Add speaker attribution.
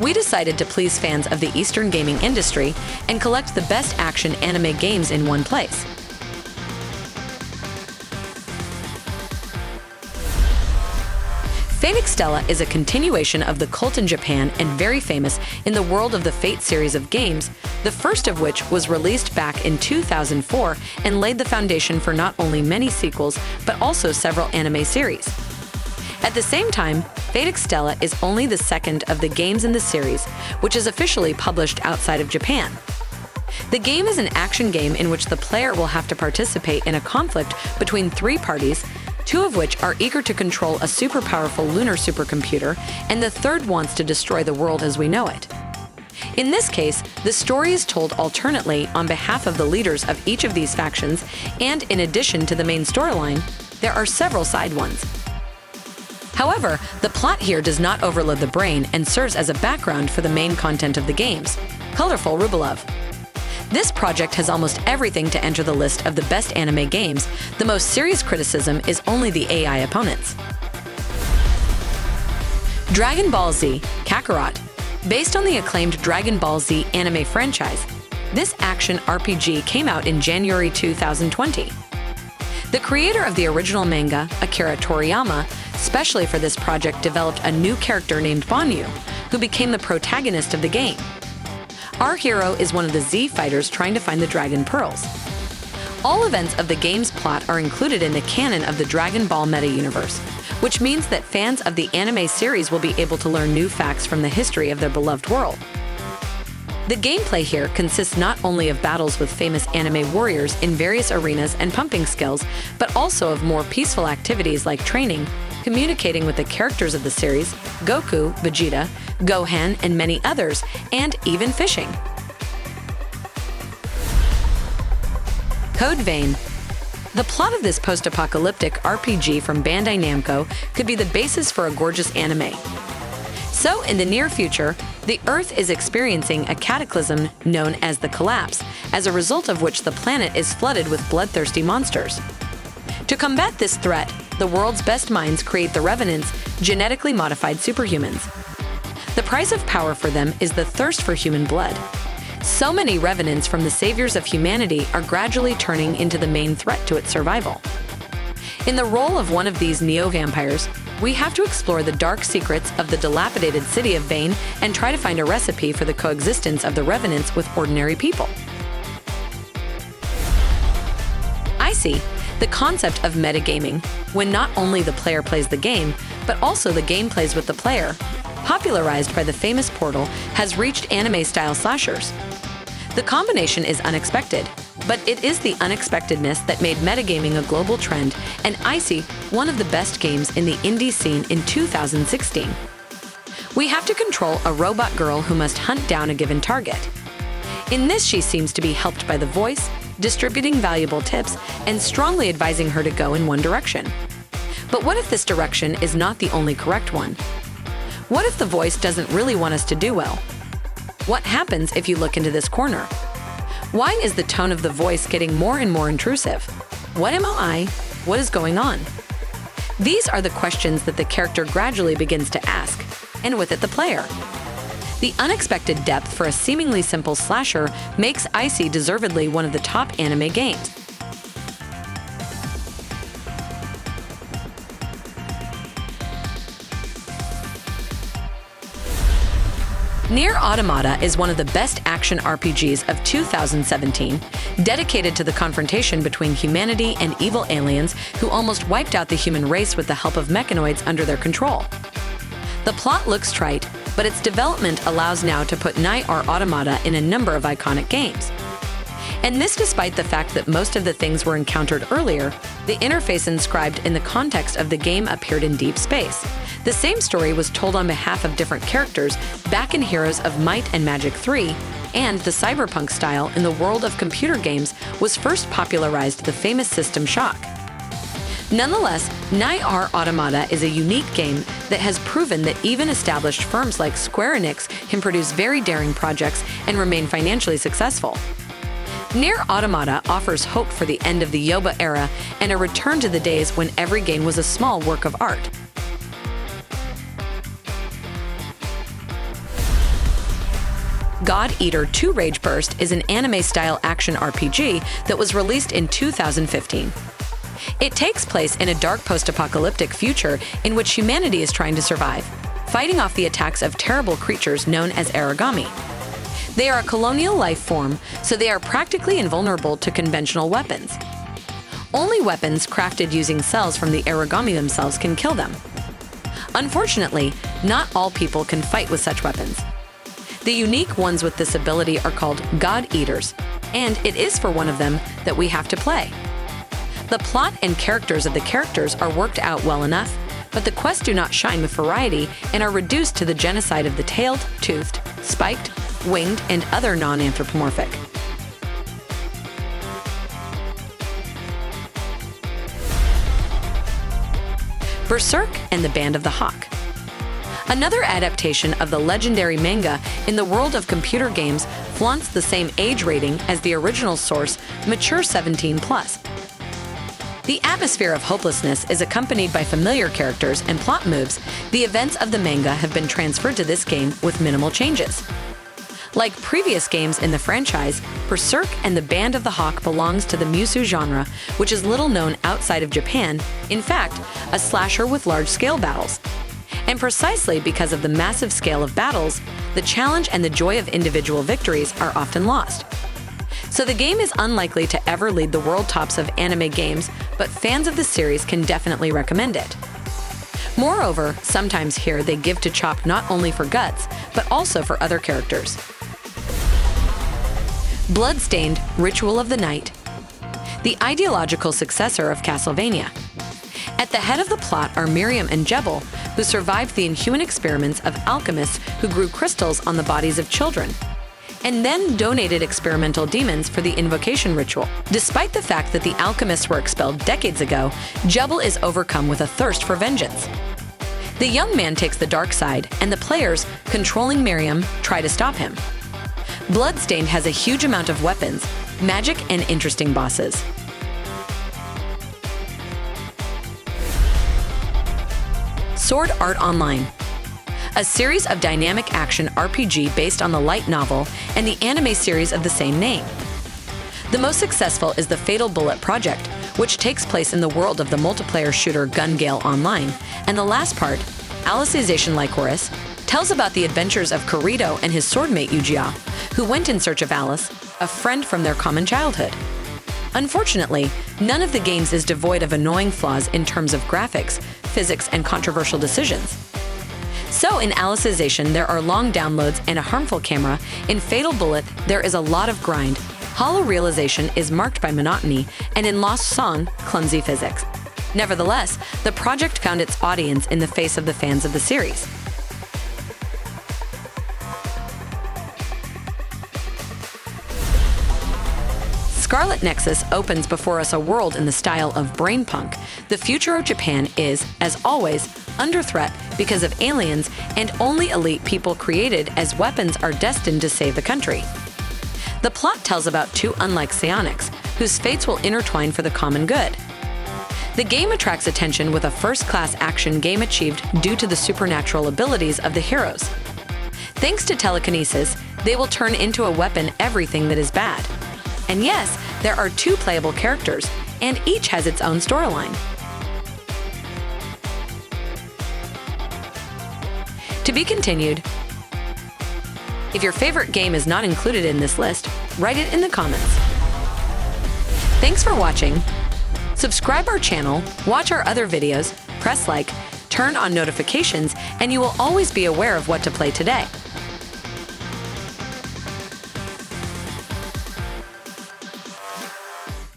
Speaker 1: We decided to please fans of the Eastern gaming industry and collect the best action anime games in one place. Fate EXTELLA is a continuation of the cult in Japan and very famous in the world of the Fate series of games, the first of which was released back in 2004 and laid the foundation for not only many sequels, but also several anime series. At the same time, Fate EXTELLA is only the second of the games in the series, which is officially published outside of Japan. The game is an action game in which the player will have to participate in a conflict between three parties, two of which are eager to control a super powerful lunar supercomputer, and the third wants to destroy the world as we know it. In this case, the story is told alternately on behalf of the leaders of each of these factions, and in addition to the main storyline, there are several side ones. However, the plot here does not overload the brain and serves as a background for the main content of the games, Colorful Rubalov. This project has almost everything to enter the list of the best anime games. The most serious criticism is only the AI opponents. Dragon Ball Z Kakarot. Based on the acclaimed Dragon Ball Z anime franchise, this action RPG came out in January 2020. The creator of the original manga, Akira Toriyama, specially for this project developed a new character named Banyu, who became the protagonist of the game. Our hero is one of the Z fighters trying to find the Dragon Pearls. All events of the game's plot are included in the canon of the Dragon Ball meta-universe, which means that fans of the anime series will be able to learn new facts from the history of their beloved world. The gameplay here consists not only of battles with famous anime warriors in various arenas and pumping skills, but also of more peaceful activities like training, communicating with the characters of the series, Goku, Vegeta, Gohan, and many others, and even fishing. Code Vein. The plot of this post-apocalyptic RPG from Bandai Namco could be the basis for a gorgeous anime. So, in the near future, the Earth is experiencing a cataclysm known as the Collapse, as a result of which the planet is flooded with bloodthirsty monsters. To combat this threat, the world's best minds create the Revenants, genetically modified superhumans. The price of power for them is the thirst for human blood. So many Revenants from the saviors of humanity are gradually turning into the main threat to its survival. In the role of one of these neo-vampires, we have to explore the dark secrets of the dilapidated city of Vein and try to find a recipe for the coexistence of the Revenants with ordinary people. Icey. The concept of metagaming, when not only the player plays the game, but also the game plays with the player, popularized by the famous Portal, has reached anime-style slashers. The combination is unexpected, but it is the unexpectedness that made metagaming a global trend and Icey one of the best games in the indie scene in 2016. We have to control a robot girl who must hunt down a given target. In this, she seems to be helped by the voice, distributing valuable tips, and strongly advising her to go in one direction. But what if this direction is not the only correct one? What if the voice doesn't really want us to do well? What happens if you look into this corner? Why is the tone of the voice getting more and more intrusive? What am I? What is going on? These are the questions that the character gradually begins to ask, and with it the player. The unexpected depth for a seemingly simple slasher makes Icey deservedly one of the top anime games. Nier Automata is one of the best action RPGs of 2017, dedicated to the confrontation between humanity and evil aliens who almost wiped out the human race with the help of mechanoids under their control. The plot looks trite, but its development allows now to put Nier Automata in a number of iconic games. And this despite the fact that most of the things were encountered earlier, the interface inscribed in the context of the game appeared in deep space. The same story was told on behalf of different characters back in Heroes of Might and Magic 3, and the cyberpunk style in the world of computer games was first popularized the famous System Shock. Nonetheless, Nier Automata is a unique game that has proven that even established firms like Square Enix can produce very daring projects and remain financially successful. Nier Automata offers hope for the end of the Yoba era and a return to the days when every game was a small work of art. God Eater 2 Rage Burst is an anime-style action RPG that was released in 2015. It takes place in a dark post-apocalyptic future in which humanity is trying to survive, fighting off the attacks of terrible creatures known as origami. They are a colonial life form, so they are practically invulnerable to conventional weapons. Only weapons crafted using cells from the origami themselves can kill them. Unfortunately, not all people can fight with such weapons. The unique ones with this ability are called God Eaters, and it is for one of them that we have to play. The plot and characters of the characters are worked out well enough, but the quests do not shine with variety and are reduced to the genocide of the tailed, toothed, spiked, winged, and other non-anthropomorphic. Berserk and the Band of the Hawk. Another adaptation of the legendary manga in the world of computer games flaunts the same age rating as the original source, mature 17+. The atmosphere of hopelessness is accompanied by familiar characters and plot moves. The events of the manga have been transferred to this game with minimal changes. Like previous games in the franchise, Berserk and the Band of the Hawk belongs to the Musou genre, which is little known outside of Japan, in fact, a slasher with large-scale battles. And precisely because of the massive scale of battles, the challenge and the joy of individual victories are often lost. So the game is unlikely to ever lead the world tops of anime games, but fans of the series can definitely recommend it. Moreover, sometimes here they give to chop not only for guts, but also for other characters. Bloodstained, Ritual of the Night. The ideological successor of Castlevania. At the head of the plot are Miriam and Jebel, who survived the inhuman experiments of alchemists who grew crystals on the bodies of children, and then donated experimental demons for the invocation ritual. Despite the fact that the alchemists were expelled decades ago, Jebel is overcome with a thirst for vengeance. The young man takes the dark side, and the players, controlling Miriam, try to stop him. Bloodstained has a huge amount of weapons, magic, and interesting bosses. Sword Art Online. A series of dynamic action RPG based on the light novel and the anime series of the same name. The most successful is the Fatal Bullet project, which takes place in the world of the multiplayer shooter Gun Gale Online, and the last part, Alicization Lycoris, tells about the adventures of Kirito and his swordmate Ujiah, who went in search of Alice, a friend from their common childhood. Unfortunately, none of the games is devoid of annoying flaws in terms of graphics, physics, and controversial decisions. So in Alicization, there are long downloads and a harmful camera. In Fatal Bullet, there is a lot of grind. Hollow realization is marked by monotony, and in Lost Song, clumsy physics. Nevertheless, the project found its audience in the face of the fans of the series. Scarlet Nexus opens before us a world in the style of brainpunk. The future of Japan is, as always, under threat because of aliens, and only elite people created as weapons are destined to save the country. The plot tells about two unlike psionics, whose fates will intertwine for the common good. The game attracts attention with a first-class action game achieved due to the supernatural abilities of the heroes. Thanks to telekinesis, they will turn into a weapon everything that is bad. And yes, there are two playable characters, and each has its own storyline. To be continued. If your favorite game is not included in this list, write it in the comments. Thanks for watching. Subscribe our channel, watch our other videos, press like, turn on notifications, and you will always be aware of what to play today.